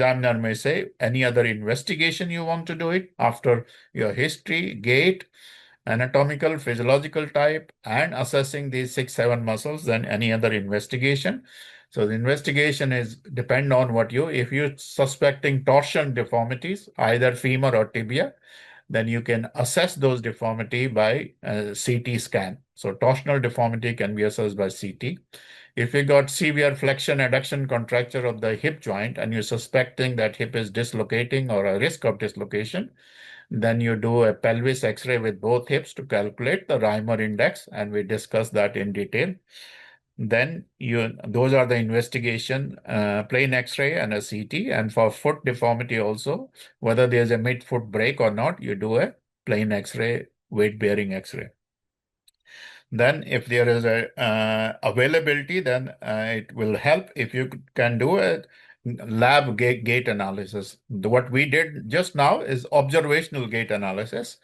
examiner may say, any other investigation you want to do it after your history, gait, anatomical, physiological type, and assessing these 6, 7 muscles, then any other investigation. So the investigation is depend on if you're suspecting torsion deformities, either femur or tibia, then you can assess those deformity by CT scan. So torsional deformity can be assessed by CT. If you got severe flexion adduction contracture of the hip joint and you're suspecting that hip is dislocating or a risk of dislocation, then you do a pelvis X-ray with both hips to calculate the Reimer index, and we discuss that in detail. Then those are the investigation, plain X-ray and a CT. And for foot deformity also, whether there's a midfoot break or not, you do a plain X-ray, weight-bearing X-ray. Then if there is a availability, then it will help if you can do a lab gait analysis. What we did just now is observational gait analysis.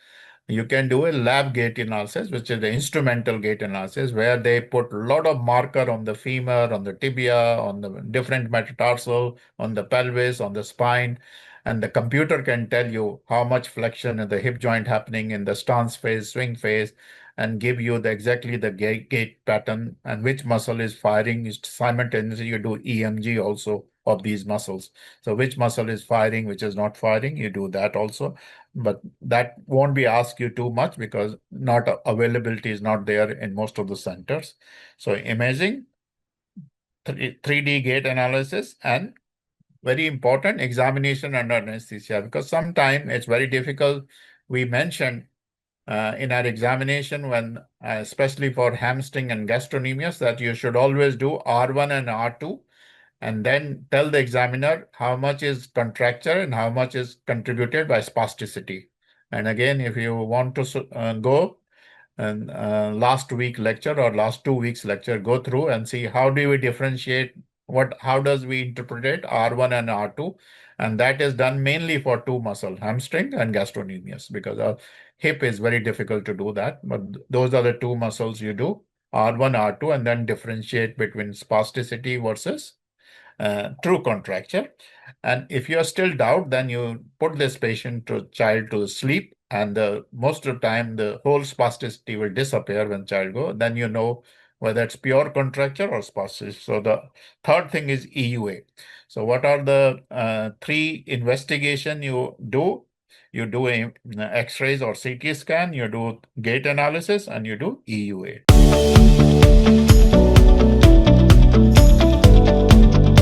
You can do a lab gait analysis, which is the instrumental gait analysis, where they put a lot of marker on the femur, on the tibia, on the different metatarsal, on the pelvis, on the spine. And the computer can tell you how much flexion in the hip joint happening in the stance phase, swing phase, and give you exactly the gait pattern and which muscle is firing. Simultaneously, you do EMG also of these muscles. So which muscle is firing, which is not firing, you do that also. But that won't be asked you too much because availability is not there in most of the centers. So imaging, 3D gait analysis, and very important, examination under anesthesia, because sometimes it's very difficult. We mentioned in our examination when, especially for hamstring and gastrocnemius, that you should always do R1 and R2 and then tell the examiner how much is contracture and how much is contributed by spasticity. And again, if you want to go and last week lecture or last 2 weeks lecture, go through and see how do we differentiate, how does we interpret R1 and R2, and that is done mainly for two muscle, hamstring and gastrocnemius, because our hip is very difficult to do that. But those are the two muscles you do R1, R2, and then differentiate between spasticity versus true contracture. And if you are still doubt, then you put this child to sleep, and most of the time the whole spasticity will disappear when child go. Then you know whether it's pure contracture or spasticity. So the third thing is EUA. So what are the 3 investigation you do? You do X-rays or CT scan, you do gait analysis, and you do EUA.